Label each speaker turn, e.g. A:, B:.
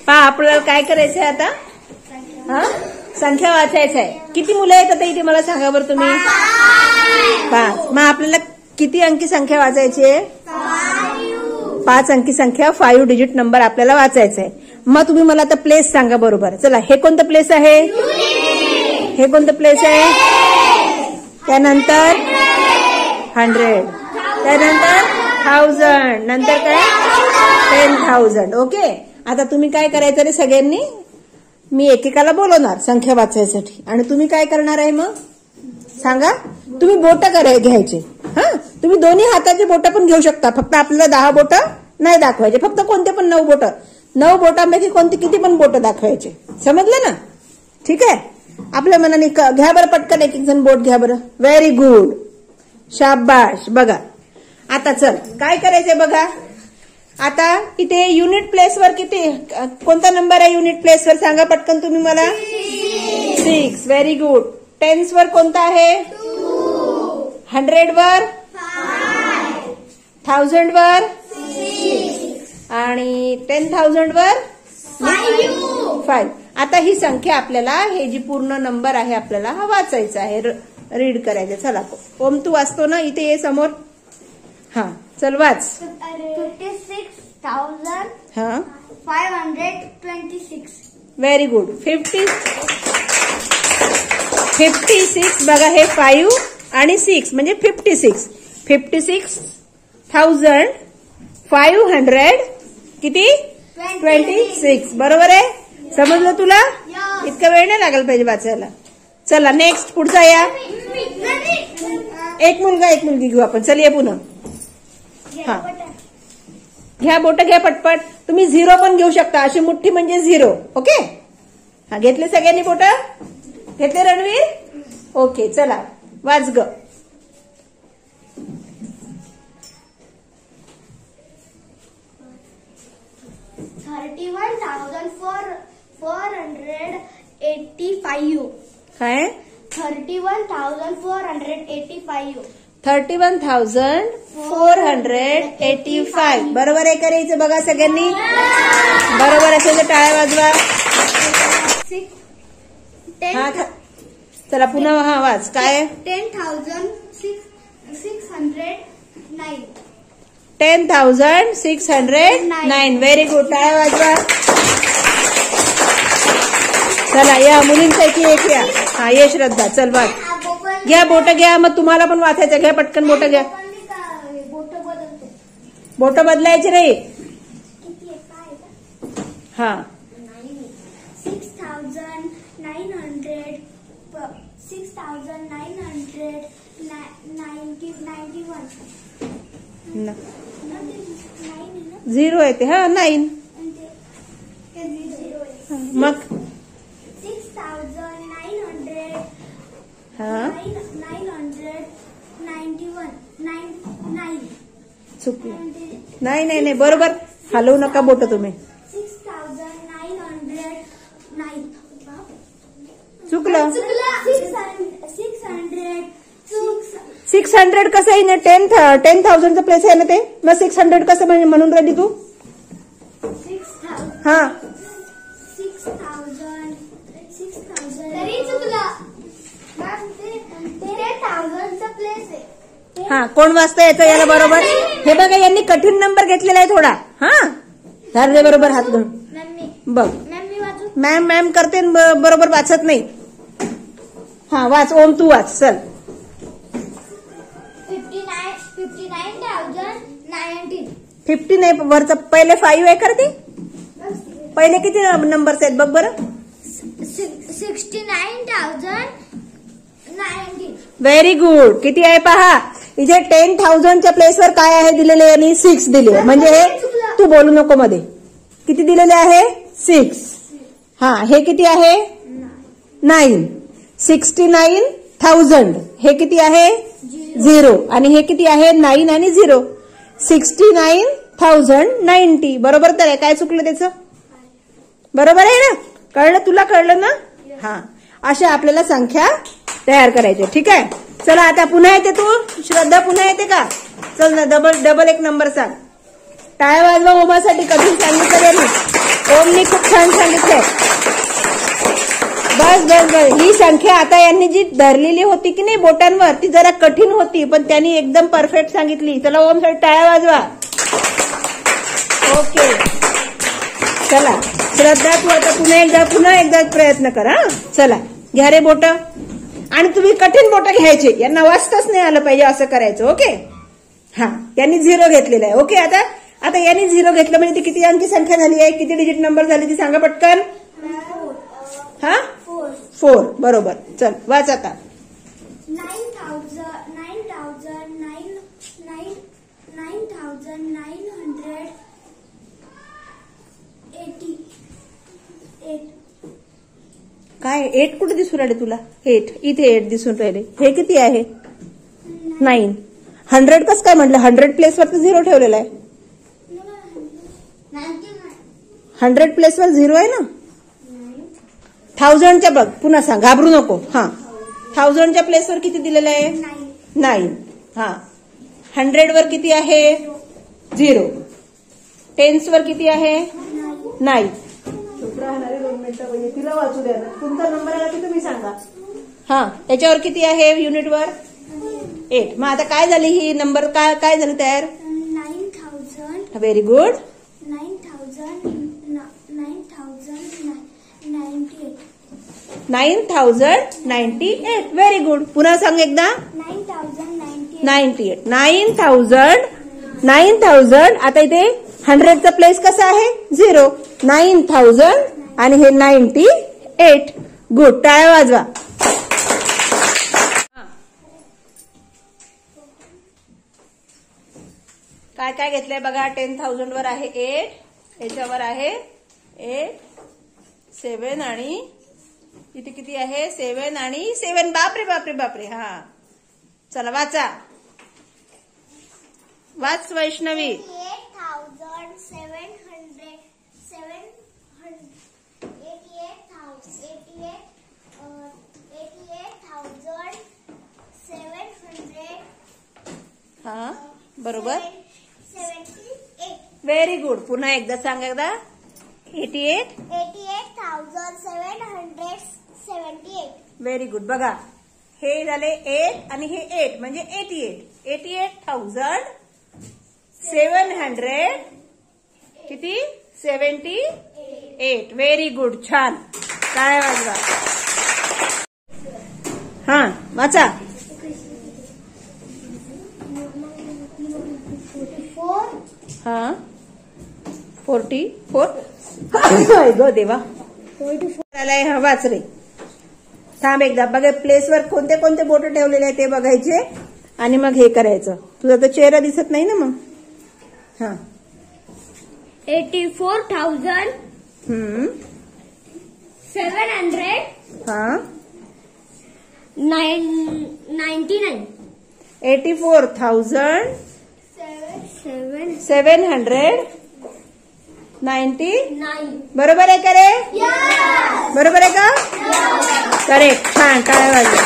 A: पहा आपल्याला काय करायचंय आता, हा संख्या वाचायचं आहे. किती मुलं आहेत आता इथे मला सांगा बरं तुम्ही? 5. मग आपल्याला किती अंकी संख्या वाचायची आहे? 5 अंकी संख्या, 5 डिजिट नंबर आपल्याला वाचायचा आहे. मग तुम्ही मला आता प्लेस सांगा बरोबर. चला, हे कोणतं प्लेस आहे? हे कोणतं प्लेस आहे? त्यानंतर 100, त्यानंतर 1000, नंतर काय 10,000. ओके, आता तुम्ही काय करायचं रे सगळ्यांनी, मी एकेकाला बोलवणार संख्या वाचायसाठी आणि तुम्ही काय करणार आहे मग सांगा. तुम्ही बोट घ्यायचे. हा, तुम्ही दोन्ही हाताचे बोट पण घेऊ शकता. फक्त आपल्याला 10 बोट नाही दाखवायचे, फक्त कोणते पण 9 बोट. 9 बोटांपैकी कोणते किती पण बोट दाखवायचे. समजलं ना? ठीक आहे, आपल्या मनाने घ्या बरं पटकन. एक एक जण बोट घ्या बरं. व्हेरी गुड, शाबाश. बघा आता चल काय करायचंय बघा. आता इथे युनिट प्लेसवर किती, कोणता नंबर आहे युनिट प्लेसवर सांगा पटकन तुम्ही मला. 6. Very good. टेन्स वर कोणता आहे? 100 वर 1000 वर आणि 10,000 वर 5. आता ही संख्या आपल्याला, हे जी पूर्ण नंबर आहे आपल्याला हा वाचायचा आहे, रीड करायचं. चला ओम तू वाचतो ना, इथे ये समोर. हा चल वाच.
B: 56,526.
A: Very good. 56 बघा, हे 5 आणि 6 म्हणजे 56. 56,500 किती? 26. बरोबर आहे. समजलं तुला? इतका वेळ नाही लागला पाहिजे वाचायला. चला नेक्स्ट पुढचा या. एक मुलगा एक मुलगी घेऊ आपण. चल ये पुन्हा. हा घ्या बोट घ्या पटपट. तुम्ही 0 पण घेऊ शकता. अशी मुठ्ठी म्हणजे 0. ओके, हा घेतले सगळ्यांनी बोट? घेतले रणवीर? ओके चला वाच ग.
B: 31,485.
A: काय?
B: 31,485.
A: 31,485. बरोबर आहे करायचं बघा सगळ्यांनी. बरोबर असेल तर टाळ्या वाजवा. हा चला पुन्हा हा वाच. काय?
B: 10,609.
A: 10,609. Very good. टाळ्या वाजवा. चला या मुलींपैकी एक या. हा ये श्रद्धा. चल वाच. घ्या बोट घ्या. मग तुम्हाला पण वाचायचं. घ्या पटकन बोट घ्या. बोट बदलायचे रे. हा 0 येते. हा 9. मग
B: 6,900.
A: हा
B: 991.
A: चुकलं. नाही नाही नाही बरोबर. हलवू नका बोट तुम्ही.
B: 6,909.
A: चुकलं.
B: 600
A: कसं आहे ना? 10,000चं प्लेस आहे ना ते. मग 600 कसं म्हणून राहिली तू?
B: 6,000.
A: हा
B: 6,000 तरी चुकलं. 10,000चा प्लेस आहे.
A: हा कोण वाचता याचं याला बरोबर? हे बघा यांनी कठीण नंबर घेतलेला आहे थोडा. हा झाले बरोबर हात घालून बघ. मॅम करते बरोबर वाचत नाही. हा वाच ओम तू वाच. चल
B: 59,019.
A: 50 नाही वरचा पहिले 5 आहे करते. पहिले किती नंबर्स आहेत बघ बरं.
B: 69,019.
A: Very good. किती आहे पहा इथे. 10,000च्या प्लेसवर काय आहे दिलेले यांनी? 6 दिले. म्हणजे हे तू बोलू नको मध्ये. किती दिलेले आहे? 6. हा हे किती आहे? 9. 69,000. हे किती आहे? 0. आणि हे किती आहे? 9 आणि 0. 69,090. बरोबर तर आहे. काय चुकलं त्याचं? बरोबर आहे ना? कळलं तुला? कळलं ना? हा अशा आपल्याला संख्या तयार करायच्या. ठीक आहे. चला आता पुन्हा येते तू श्रद्धा. पुन्हा येते का? चल ना डबल एक नंबर सांग. टाळ्या वाजवा ओमासाठी. कधी सांगितलं ओमनी खूप छान सांगितलंय. बस बस बस. ही संख्या आता यांनी जी धरलेली होती की नाही बोटांवर ती जरा कठीण होती, पण त्यांनी एकदम परफेक्ट सांगितली. चला ओम साठी टाळ्या वाजवा. ओके चला श्रद्धा, तू आता पुन्हा एकदा प्रयत्न कर. हा चला घ्या रे बोट. आणि तुम्ही कठीण बोट घ्यायचे, यांना वाचताच नाही आलं पाहिजे असं करायचं. ओके हा, यांनी 0 घेतलेला आहे. ओके आता यांनी 0 घेतलं म्हणजे ती किती अंकी संख्या झाली आहे, किती डिजिट नंबर झाली ती सांगा पटकन. हा 4 बरोबर. चल वाच आता.
B: 9,988.
A: काय 8 कुठे दिसून राहिले तुला? 8 इथे 8 दिसून राहिले. हे किती आहे? 9. 100 कसं काय म्हटलं? 100 प्लेसवर तर 0 ठेवलेला आहे. 100 प्लेसवर 0 आहे ना. 1000च्या बघ, पुन्हा सांग, घाबरू नको. हा 1000च्या प्लेसवर किती दिलेलं आहे? 9. हा 100 वर किती आहे? 0. 10s वर किती आहे? 9. राहणारे 2 मिनिटं म्हणजे तिला वाचू द्या ना. तुमचा नंबर आला की तुम्ही सांगा. हा त्याच्यावर किती आहे युनिटवर? 8. मग आता काय झाली ही नंबर, काय झालं तयार?
B: 9,000.
A: Very good. 9,098. Very good. पुन्हा सांग एकदा. 98. 9,000. आता इथे 100चा प्लेस कसा आहे? 0. 9,000 आणि हे 98. गुड. टाळ्या वाजवा. काय काय घेतलंय बघा. 10,000 वर आहे 8, याच्यावर आहे 8, 7 आणि इथे किती आहे? 7 आणि 7. बापरे बापरे बापरे. हा चला वाचा. वाच वैष्णवी.
B: 88,700.
A: हा बरोबर. Very good. पुन्हा एकदा सांग एकदा.
B: 88,778.
A: Very good. बघा हे झाले 8 आणि हे 8 म्हणजे 88. 88,700 किती? 78. Very good. छान. काय वाजवा. हा वाचा.
B: 44.
A: हा 44. गो देवा. 44 आलाय. हा वाच रे. थांब एकदा बघा. प्लेसवर कोणते कोणते बोट ठेवलेले आहे ते बघायचे आणि मग हे करायचं. तुझा तर चेहरा दिसत नाही ना मग. हा
B: 84,700.
A: हा
B: 99.
A: 84,790. बरोबर आहे का रे? बरोबर आहे का? करेक्ट. छान. टाळ्या वाजवा.